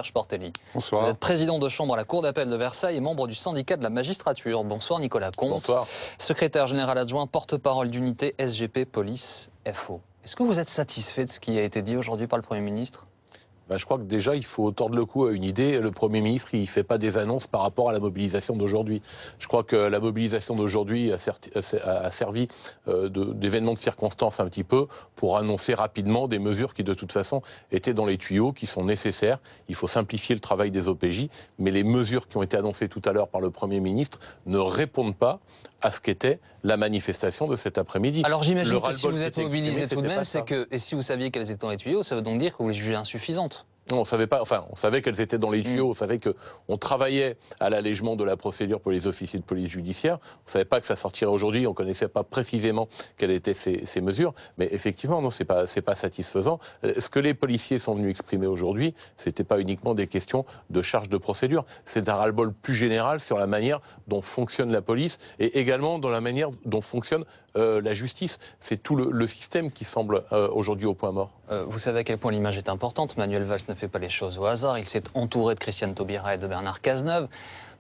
Serge Portelli. Bonsoir. Vous êtes président de chambre à la Cour d'appel de Versailles et membre du syndicat de la magistrature. Bonsoir Nicolas Comte. Bonsoir. Secrétaire général adjoint, porte-parole d'unité SGP Police FO. Est-ce que vous êtes satisfait de ce qui a été dit aujourd'hui par le Premier ministre ? Je crois que déjà, il faut tordre le cou à une idée. Le Premier ministre, il ne fait pas des annonces par rapport à la mobilisation d'aujourd'hui. Je crois que la mobilisation d'aujourd'hui a servi d'événement de circonstance un petit peu pour annoncer rapidement des mesures qui, de toute façon, étaient dans les tuyaux, qui sont nécessaires. Il faut simplifier le travail des OPJ, mais les mesures qui ont été annoncées tout à l'heure par le Premier ministre ne répondent pas à ce qu'était la manifestation de cet après-midi. Alors j'imagine que si vous êtes mobilisé tout de même, c'est que, et si vous saviez qu'elles étaient dans les tuyaux, ça veut donc dire que vous les jugez insuffisantes. Non, on savait pas. Enfin, on savait qu'elles étaient dans les tuyaux. On savait que on travaillait à l'allègement de la procédure pour les officiers de police judiciaire. On savait pas que ça sortirait aujourd'hui. On connaissait pas précisément quelles étaient ces mesures. Mais effectivement, non, c'est pas satisfaisant. Ce que les policiers sont venus exprimer aujourd'hui, c'était pas uniquement des questions de charge de procédure. C'est un ras-le-bol plus général sur la manière dont fonctionne la police et également dans la manière dont fonctionne la justice. C'est tout le système qui semble aujourd'hui au point mort. Vous savez à quel point l'image est importante. Manuel Valls ne fait pas les choses au hasard. Il s'est entouré de Christiane Taubira et de Bernard Cazeneuve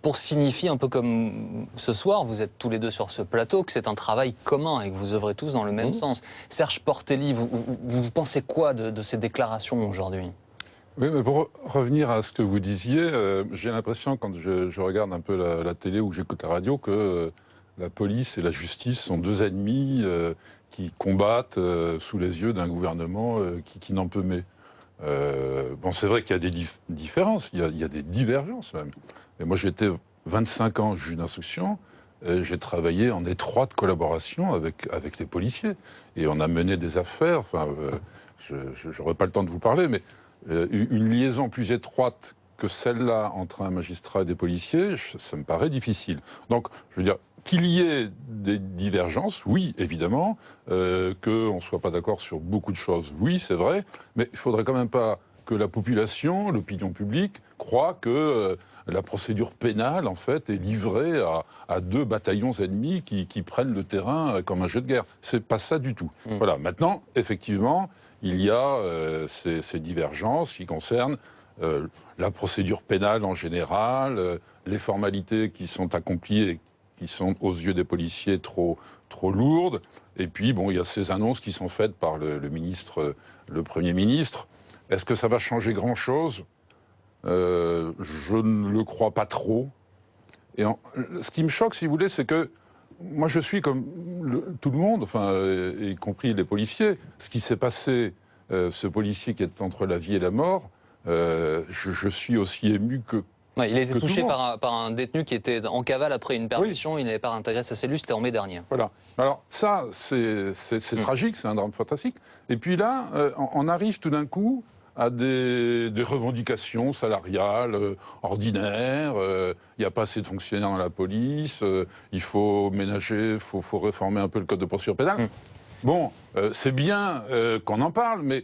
pour signifier, un peu comme ce soir, vous êtes tous les deux sur ce plateau, que c'est un travail commun et que vous œuvrez tous dans le même sens. Serge Portelli, vous pensez quoi de ces déclarations aujourd'hui ? Oui, mais pour revenir à ce que vous disiez, j'ai l'impression, quand je regarde un peu la télé ou j'écoute la radio, que la police et la justice sont deux ennemis qui combattent sous les yeux d'un gouvernement qui n'en peut mais. Bon, c'est vrai qu'il y a des différences, il y a des divergences même. Et moi, j'ai été 25 ans juge d'instruction, j'ai travaillé en étroite collaboration avec les policiers. Et on a mené des affaires, enfin, je n'aurai pas le temps de vous parler, mais une liaison plus étroite que celle-là entre un magistrat et des policiers, ça me paraît difficile. Donc, je veux dire, qu'il y ait des divergences, oui, évidemment, qu'on ne soit pas d'accord sur beaucoup de choses, oui, c'est vrai, mais il ne faudrait quand même pas que la population, l'opinion publique, croit que la procédure pénale, en fait, est livrée à deux bataillons ennemis qui prennent le terrain comme un jeu de guerre. C'est pas ça du tout. Voilà. Maintenant, effectivement, il y a ces divergences qui concernent la procédure pénale en général, les formalités qui sont accomplies et qui sont aux yeux des policiers trop lourdes. Et puis, bon, il y a ces annonces qui sont faites par le Premier ministre. Est-ce que ça va changer grand-chose ? Je ne le crois pas trop. Et ce qui me choque, si vous voulez, c'est que moi, je suis comme tout le monde, enfin, y compris les policiers. Ce qui s'est passé, ce policier qui est entre la vie et la mort, je suis aussi ému que... Ouais, il a été touché par un détenu qui était en cavale après une permission. Oui. Il n'avait pas intégré sa cellule, c'était en mai dernier. Voilà. Alors ça, c'est tragique, c'est un drame fantastique. Et puis là, on arrive tout d'un coup à des revendications salariales ordinaires. Il n'y a pas assez de fonctionnaires dans la police. Il faut ménager, il faut réformer un peu le code de procédure pénale. Bon, c'est bien qu'on en parle, mais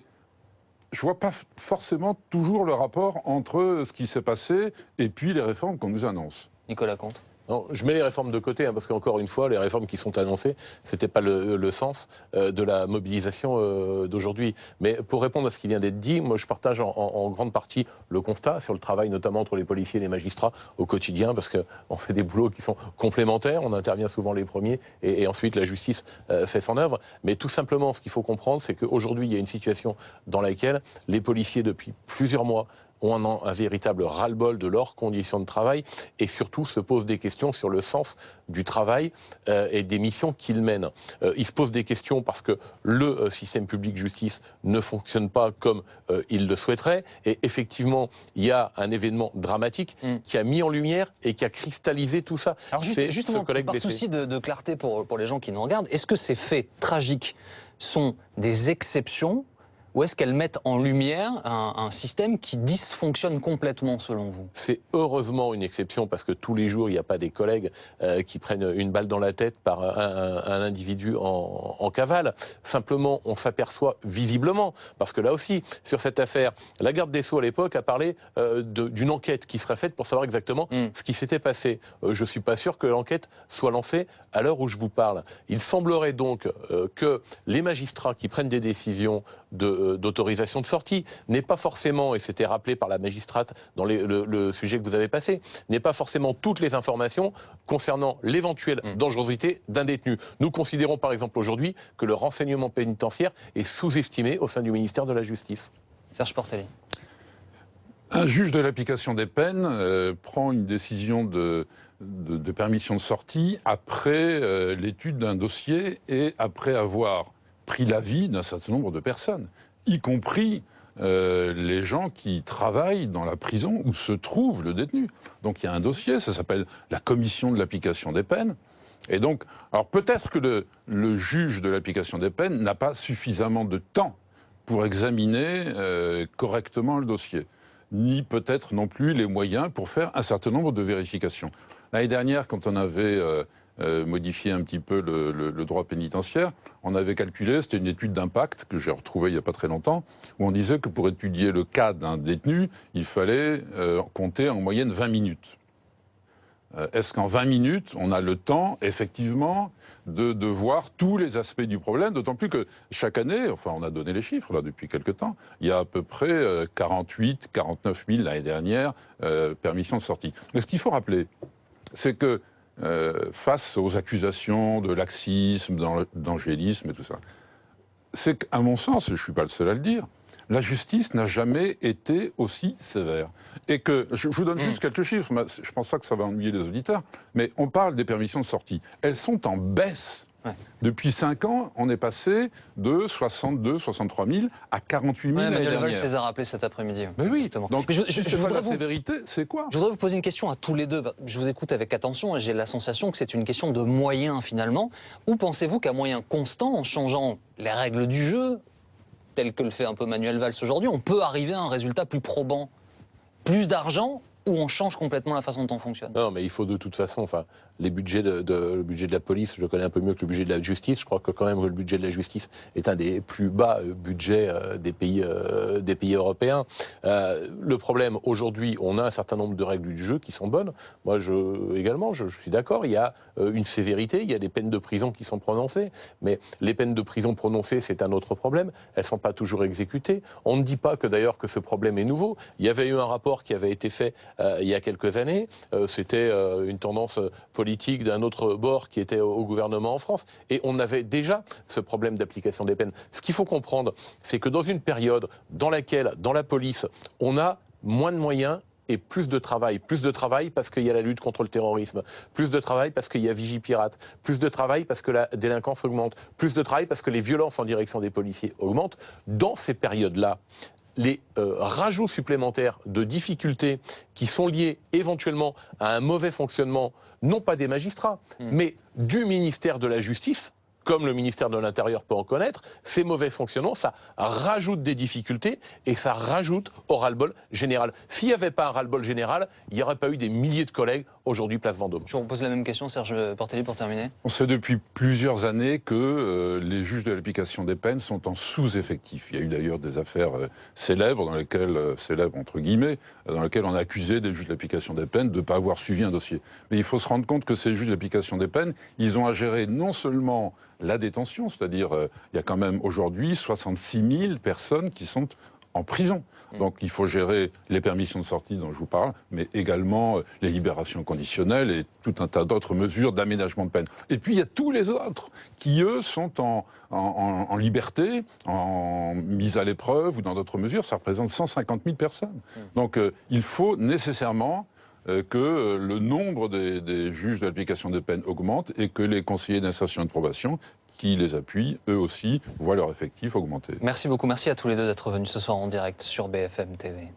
je ne vois pas forcément toujours le rapport entre ce qui s'est passé et puis les réformes qu'on nous annonce. Nicolas Comte. Non, je mets les réformes de côté, parce qu'encore une fois, les réformes qui sont annoncées, ce n'était pas le sens de la mobilisation d'aujourd'hui. Mais pour répondre à ce qui vient d'être dit, moi je partage en grande partie le constat sur le travail notamment entre les policiers et les magistrats au quotidien, parce qu'on fait des boulots qui sont complémentaires, on intervient souvent les premiers, et ensuite la justice fait son œuvre. Mais tout simplement, ce qu'il faut comprendre, c'est qu'aujourd'hui, il y a une situation dans laquelle les policiers, depuis plusieurs mois, ont un véritable ras-le-bol de leurs conditions de travail et surtout se posent des questions sur le sens du travail et des missions qu'ils mènent. Ils se posent des questions parce que le système public justice ne fonctionne pas comme ils le souhaiteraient et effectivement il y a un événement dramatique qui a mis en lumière et qui a cristallisé tout ça. Alors justement, par souci de clarté pour les gens qui nous regardent, est-ce que ces faits tragiques sont des exceptions ? Ou est-ce qu'elles mettent en lumière un système qui dysfonctionne complètement, selon vous? C'est heureusement une exception, parce que tous les jours, il n'y a pas des collègues qui prennent une balle dans la tête par un individu en cavale. Simplement, on s'aperçoit visiblement, parce que là aussi, sur cette affaire, la garde des Sceaux, à l'époque, a parlé d'une enquête qui serait faite pour savoir exactement ce qui s'était passé. Je ne suis pas sûr que l'enquête soit lancée à l'heure où je vous parle. Il semblerait donc que les magistrats qui prennent des décisions de d'autorisation de sortie, n'est pas forcément, et c'était rappelé par la magistrate dans le sujet que vous avez passé, n'est pas forcément toutes les informations concernant l'éventuelle dangerosité d'un détenu. Nous considérons par exemple aujourd'hui que le renseignement pénitentiaire est sous-estimé au sein du ministère de la Justice. Serge Portelli. Un juge de l'application des peines prend une décision de permission de sortie après l'étude d'un dossier et après avoir pris l'avis d'un certain nombre de personnes, y compris les gens qui travaillent dans la prison où se trouve le détenu. Donc il y a un dossier, ça s'appelle la commission de l'application des peines. Et donc, alors peut-être que le juge de l'application des peines n'a pas suffisamment de temps pour examiner correctement le dossier, ni peut-être non plus les moyens pour faire un certain nombre de vérifications. L'année dernière, quand on avait modifié un petit peu le droit pénitentiaire, on avait calculé, c'était une étude d'impact que j'ai retrouvée il n'y a pas très longtemps, où on disait que pour étudier le cas d'un détenu, il fallait compter en moyenne 20 minutes. Est-ce qu'en 20 minutes, on a le temps, effectivement, de voir tous les aspects du problème, d'autant plus que chaque année, enfin on a donné les chiffres là depuis quelques temps, il y a à peu près 48, 49 000 l'année dernière permissions de sortie. Mais ce qu'il faut rappeler, c'est que face aux accusations de laxisme, d'angélisme et tout ça, c'est qu'à mon sens, et je ne suis pas le seul à le dire, la justice n'a jamais été aussi sévère. Et que, je vous donne juste quelques chiffres, mais je pense pas que ça va ennuyer les auditeurs, mais on parle des permissions de sortie. Elles sont en baisse. Ouais. Depuis 5 ans, on est passé de 62, 63 000 à 48 000 l'année dernière. Manuel Valls les a rappelés cet après-midi. Ben oui, donc mais je voudrais la sévérité, c'est quoi? Je voudrais vous poser une question à tous les deux. Je vous écoute avec attention et j'ai la sensation que c'est une question de moyens finalement. Ou pensez-vous qu'à moyens constants, en changeant les règles du jeu, tel que le fait un peu Manuel Valls aujourd'hui, on peut arriver à un résultat plus probant? Plus d'argent ou on change complètement la façon dont on fonctionne? Non, mais il faut de toute façon, enfin, le budget de la police, je le connais un peu mieux que le budget de la justice. Je crois que quand même le budget de la justice est un des plus bas budgets des pays européens. Le problème, aujourd'hui, on a un certain nombre de règles du jeu qui sont bonnes. Moi, également, je suis d'accord, il y a une sévérité, il y a des peines de prison qui sont prononcées, mais les peines de prison prononcées, c'est un autre problème. Elles ne sont pas toujours exécutées. On ne dit pas que d'ailleurs que ce problème est nouveau. Il y avait eu un rapport qui avait été fait il y a quelques années. C'était une tendance politique d'un autre bord qui était au gouvernement en France. Et on avait déjà ce problème d'application des peines. Ce qu'il faut comprendre, c'est que dans une période dans laquelle, dans la police, on a moins de moyens et plus de travail parce qu'il y a la lutte contre le terrorisme, plus de travail parce qu'il y a Vigipirate, plus de travail parce que la délinquance augmente, plus de travail parce que les violences en direction des policiers augmentent. Dans ces périodes-là, les rajouts supplémentaires de difficultés qui sont liés éventuellement à un mauvais fonctionnement, non pas des magistrats, mais du ministère de la Justice, comme le ministère de l'Intérieur peut en connaître, ces mauvais fonctionnements, ça rajoute des difficultés et ça rajoute au ras-le-bol général. S'il n'y avait pas un ras-le-bol général, il n'y aurait pas eu des milliers de collègues aujourd'hui place Vendôme. Je vous pose la même question, Serge Portelli, pour terminer. On sait depuis plusieurs années que les juges de l'application des peines sont en sous-effectif. Il y a eu d'ailleurs des affaires célèbres, dans lesquelles, célèbres entre guillemets, dans lesquelles on a accusé des juges de l'application des peines de ne pas avoir suivi un dossier. Mais il faut se rendre compte que ces juges de l'application des peines, ils ont à gérer non seulement la détention, c'est-à-dire il y a quand même aujourd'hui 66 000 personnes qui sont en prison. Donc il faut gérer les permissions de sortie dont je vous parle, mais également les libérations conditionnelles et tout un tas d'autres mesures d'aménagement de peine. Et puis il y a tous les autres qui, eux, sont en liberté, en mise à l'épreuve ou dans d'autres mesures. Ça représente 150 000 personnes. Donc il faut nécessairement que le nombre des juges de l'application des peines augmente et que les conseillers d'insertion et de probation qui les appuient, eux aussi, voient leur effectif augmenter. Merci beaucoup, merci à tous les deux d'être venus ce soir en direct sur BFM TV.